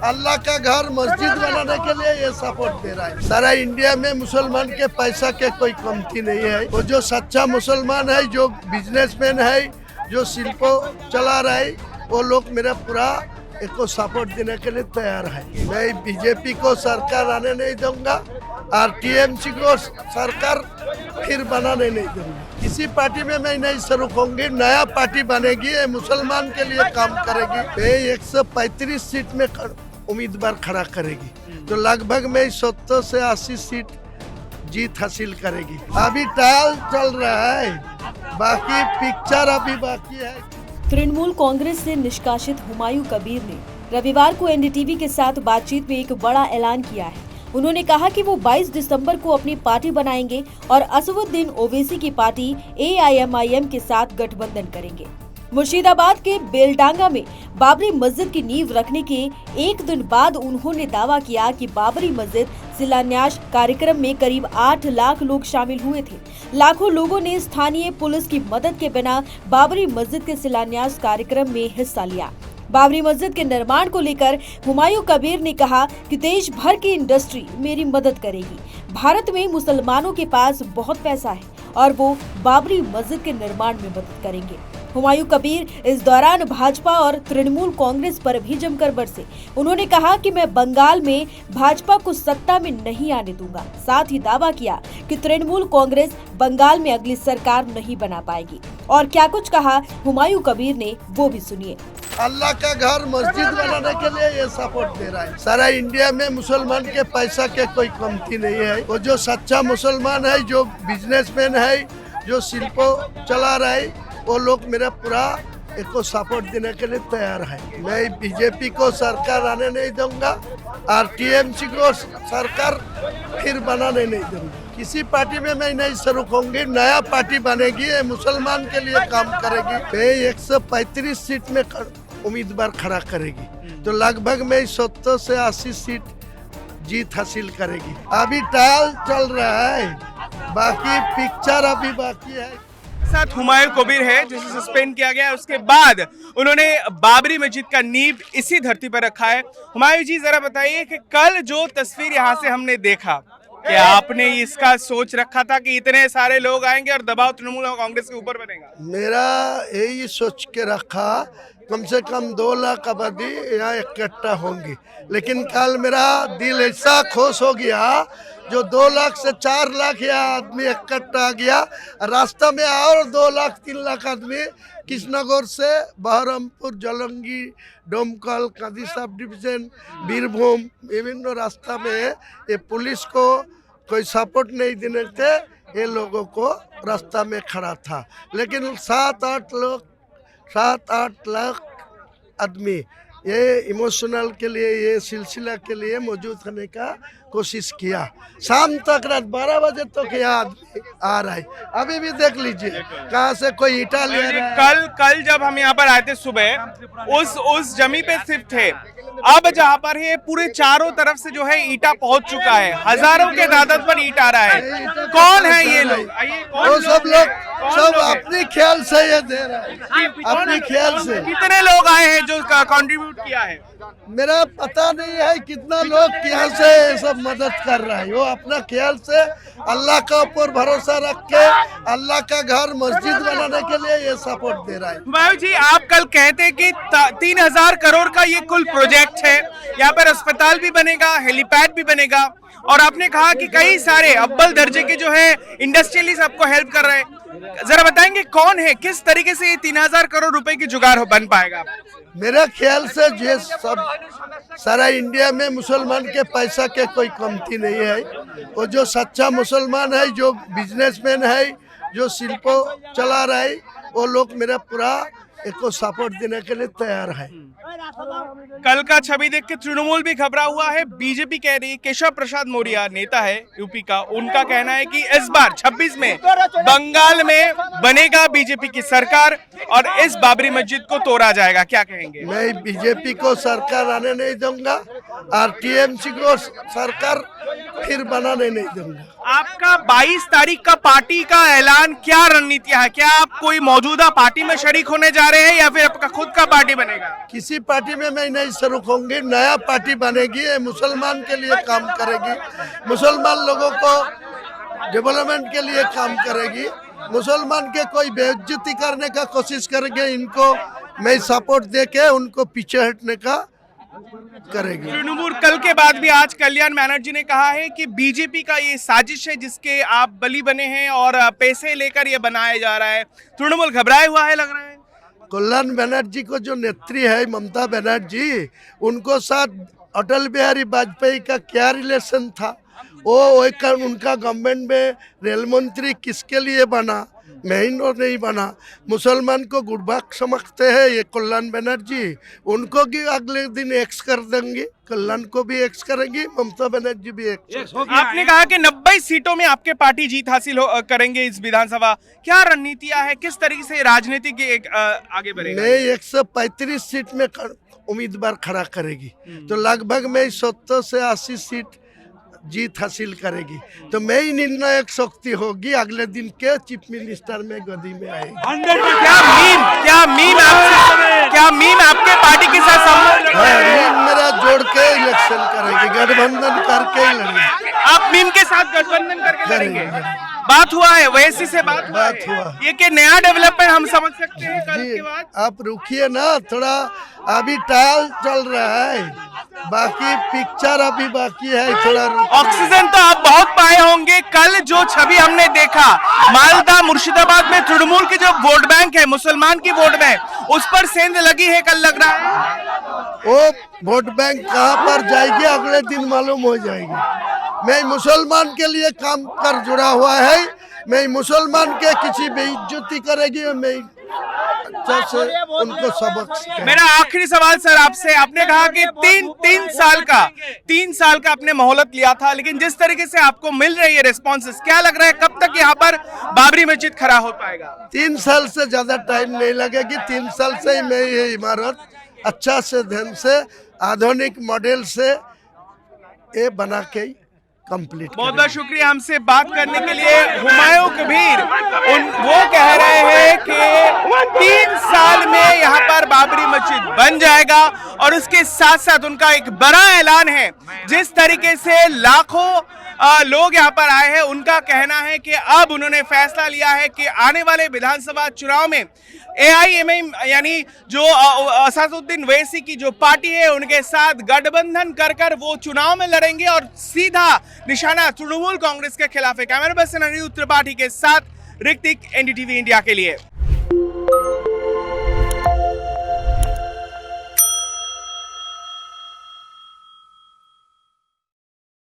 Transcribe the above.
अल्लाह का घर मस्जिद बनाने के लिए ये सपोर्ट दे रहा है। सारा इंडिया में मुसलमान के पैसा के कोई कमती नहीं है। वो जो सच्चा मुसलमान है, जो बिजनेसमैन है, जो शिल्पो चला रहा है, वो लोग मेरा पूरा को सपोर्ट देने के लिए तैयार है। मैं बीजेपी को सरकार आने नहीं दूंगा और टीएमसी को सरकार फिर बनाने नहीं दूंगा। किसी पार्टी में मैं नहीं शुरू होंगी, नया पार्टी बनेगी, ये मुसलमान के लिए काम करेगी। ये 135 सीट में उम्मीदवार खड़ा करेगी, तो लगभग में 70 से 80 सीट जीत हासिल करेगी। अभी ट्रायल चल रहा है, बाकी पिक्चर अभी बाकी है। तृणमूल कांग्रेस से निष्कासित हुमायूं कबीर ने रविवार को एनडीटीवी के साथ बातचीत में एक बड़ा ऐलान किया है। उन्होंने कहा कि वो 22 दिसंबर को अपनी पार्टी बनाएंगे और असदुद्दीन ओवैसी की पार्टी AIMIM के साथ गठबंधन करेंगे। मुर्शिदाबाद के बेलडांगा में बाबरी मस्जिद की नींव रखने के एक दिन बाद उन्होंने दावा किया कि बाबरी मस्जिद शिलान्यास कार्यक्रम में करीब 8 लाख लोग शामिल हुए थे। लाखों लोगों ने स्थानीय पुलिस की मदद के बिना बाबरी मस्जिद के शिलान्यास कार्यक्रम में हिस्सा लिया। बाबरी मस्जिद के निर्माण को लेकर हुमायूं कबीर ने कहा कि देश भर की इंडस्ट्री मेरी मदद करेगी। भारत में मुसलमानों के पास बहुत पैसा है और वो बाबरी मस्जिद के निर्माण में मदद करेंगे। हुमायूं कबीर इस दौरान भाजपा और तृणमूल कांग्रेस पर भी जमकर बरसे। उन्होंने कहा कि मैं बंगाल में भाजपा को सत्ता में नहीं आने दूंगा। साथ ही दावा किया कि तृणमूल कांग्रेस बंगाल में अगली सरकार नहीं बना पाएगी। और क्या कुछ कहा हुमायूं कबीर ने, वो भी सुनिए। अल्लाह का घर मस्जिद बनाने के लिए ये सपोर्ट दे रहा है। सारा इंडिया में मुसलमान के पैसा के कोई कमती नहीं है। वो जो सच्चा मुसलमान है, जो बिजनेसमैन है, जो शिल्पो चला रहा है, वो लोग मेरा पूरा को सपोर्ट देने के लिए तैयार है। मैं बीजेपी को सरकार आने नहीं दूंगा और टीएमसी को सरकार फिर बनाने नहीं दूंगा। किसी पार्टी में मैं नहीं शुरू होंगी, नया पार्टी बनेगी, ये मुसलमान के लिए काम करेगी। ये 135 सीट में उम्मीदवार खड़ा करेगी, तो लगभग में 70 से 80 सीट जीत हासिल करेगी। अभी ट्रायल चल रहा है, बाकी पिक्चर अभी बाकी है। साथ हुमायूं कबीर है जिसे सस्पेंड किया गया है। उसके बाद उन्होंने बाबरी मस्जिद का नींव इसी धरती पर रखा है। हुमायूं जी, जरा बताइए कि कल जो तस्वीर यहाँ से हमने देखा, क्या आपने इसका सोच रखा था कि इतने सारे लोग आएंगे और दबाव तृणमूल और कांग्रेस के ऊपर बनेगा? मेरा यही सोच के रखा, कम से कम 2 लाख आबादी यहाँ इकट्ठा होंगी, लेकिन कल मेरा दिल ऐसा खुश हो गया, जो 2 लाख से 4 लाख यहाँ आदमी इकट्ठा गया। रास्ता में और 2 लाख 3 लाख आदमी कृष्णनगर से बहरमपुर, जलंगी, डोमकल, कादी सब डिवीजन, बीरभूम, विभिन्न रास्ता में ये पुलिस को कोई सपोर्ट नहीं देने थे, ये लोगों को रास्ता में खड़ा था। लेकिन 7-8 लाख आदमी ये इमोशनल के लिए, ये सिलसिला के लिए मौजूद होने का कोशिश किया। शाम तक, रात 12 बजे तक यहाँ आदमी आ रहा है। अभी भी देख लीजिए कहाँ से कोई ईटा ले रहा है। कल जब हम यहाँ पर आए थे सुबह, उस जमी पे सिर्फ थे। अब जहाँ पर है पूरे चारों तरफ से जो है ईटा पहुँच चुका है, हजारों के तादाद पर ईटा आ रहा है। कौन है ये लोग? वो सब लोग सब अपने ख्याल से ये दे रहा है, अपने ख्याल से। कितने लोग आए हैं जो कंट्रीब्यूट किया है? मेरा पता नहीं है कितना लोग यहाँ से सब मदद कर रहा है। वो अपना ख्याल से अल्लाह का ऊपर भरोसा रख के अल्लाह का घर मस्जिद बनाने के लिए ये सपोर्ट दे रहा है। हुमायूं जी, आप कल कहते कि 3000 करोड़ का ये कुल प्रोजेक्ट है, यहाँ पर अस्पताल भी बनेगा, हेलीपैड भी बनेगा, और आपने कहा कि कई सारे अव्वल दर्जे के जो है इंडस्ट्रियलिस्ट आपको हेल्प कर रहे हैं। जरा बताएंगे कौन है, किस तरीके से ये 3000 करोड़ रुपए की जुगाड़ बन पाएगा? मेरा ख्याल से ये सब सारा इंडिया में मुसलमान के पैसा के कोई कमती नहीं है। वो जो सच्चा मुसलमान है, जो बिजनेसमैन है, जो शिल्पो चला रहा है, वो लोग मेरा पूरा को सपोर्ट देने के लिए तैयार है। कल का छवि देख के तृणमूल भी घबरा हुआ है। बीजेपी कह रही है, केशव प्रसाद मौर्य नेता है यूपी का, उनका कहना है कि इस बार 26 में बंगाल में बनेगा बीजेपी की सरकार और इस बाबरी मस्जिद को तोड़ा जाएगा। क्या कहेंगे? मैं बीजेपी को सरकार आने नहीं दूंगा और टीएमसी को सरकार फिर बनाने नहीं दूंगा। आपका 22 तारीख का पार्टी का ऐलान, क्या रणनीतियां है? क्या आप कोई मौजूदा पार्टी में शरीक होने जा जा रहे हैं या फिर आपका खुद का पार्टी बनेगा? किसी पार्टी में मैं नहीं शुरू होंगी, नया पार्टी बनेगी, ये मुसलमान के लिए काम करेगी, मुसलमान लोगों को डेवलपमेंट के लिए काम करेगी, मुसलमान के कोई बेइज्जती करने का कोशिश करेंगे, इनको मैं सपोर्ट देके उनको पीछे हटने का करेगी। तृणमूल कल के बाद भी आज कल्याण बैनर्जी ने कहा है कि बीजेपी का ये साजिश है जिसके आप बली बने हैं और पैसे लेकर ये बनाया जा रहा है। तृणमूल घबराया हुआ है लग रहा है। कल्याण बनर्जी को जो नेत्री है ममता बनर्जी, उनको साथ अटल बिहारी वाजपेयी का क्या रिलेशन था? वो उनका गवर्नमेंट में रेल मंत्री किसके लिए बना? महीनों नहीं बना। मुसलमान को गुरबाग समझते हैं ये कल्याण बनर्जी, उनको भी अगले दिन एक्स कर देंगे, कल्याण को भी एक्स करेंगी, ममता बनर्जी भी एक्स। आपने कहा कि 90 सीटों में आपके पार्टी जीत हासिल करेंगे इस विधानसभा, क्या रणनीतियां है, किस तरीके से राजनीति की आगे बढ़ेगा? मैं 135 सीट में उम्मीदवार खड़ा करेगी, तो लगभग मैं 70 से 80 सीट जीत हासिल करेगी, तो मैं ही निर्णायक शक्ति होगी, अगले दिन के चीफ मिनिस्टर में गद्दी में आएगी। क्या मीम आपके पार्टी के साथ संबंध है? मीम मेरा जोड़ के इलेक्शन करेगी, गठबंधन करके ही लड़ेगी। आप मीम के साथ गठबंधन करके लड़ेंगे? बात हुआ है वैसी से बात हुआ ये कि नया डेवलपमेंट हम समझ सकते हैं कल जी, के बाद? आप रुकिए ना थोड़ा, अभी ट्रायल चल रहा है, बाकी पिक्चर अभी बाकी है, थोड़ा ऑक्सीजन तो आप बहुत पाए होंगे। कल जो छवि हमने देखा मालदा मुर्शिदाबाद में तृणमूल की जो वोट बैंक है, मुसलमान की वोट बैंक, उस पर सेंध लगी है कल लग रहा है। वो वोट बैंक कहाँ पर जाएगी अगले दिन मालूम हो जाएगी। मैं मुसलमान के लिए काम कर जुड़ा हुआ है, मैं मुसलमान के किसी बेइज्जती करेगी, मैं अच्छा से उनको सबक सिखाऊंगा। मेरा आखिरी सवाल सर आपसे, आपने कहा कि तीन साल का आपने मोहलत लिया था, लेकिन जिस तरीके से आपको मिल रही है रिस्पॉन्सेस, क्या लग रहा है कब तक यहाँ पर बाबरी मस्जिद खड़ा हो पाएगा? 3 साल से ज्यादा टाइम नहीं लगेगी, 3 साल से ही मैं ये इमारत अच्छा से ढंग से आधुनिक मॉडल से ये बना के कंप्लीट। बहुत बहुत शुक्रिया हमसे बात करने के लिए। हुमायूं कबीर वो कह रहे हैं कि 3 साल में यहाँ पर बाबरी मस्जिद बन जाएगा, और उसके साथ साथ उनका एक बड़ा ऐलान है। जिस तरीके से लाखों लोग यहाँ पर आए हैं, उनका कहना है कि अब उन्होंने फैसला लिया है कि आने वाले विधानसभा चुनाव में AIMIM यानी जो असदुद्दीन ओवैसी की जो पार्टी है उनके साथ गठबंधन कर वो चुनाव में लड़ेंगे और सीधा निशाना तृणमूल कांग्रेस के खिलाफ है। कैमरा पर्सन अनिरुद्ध त्रिपाठी के साथ ऋतिक, NDTV इंडिया के लिए।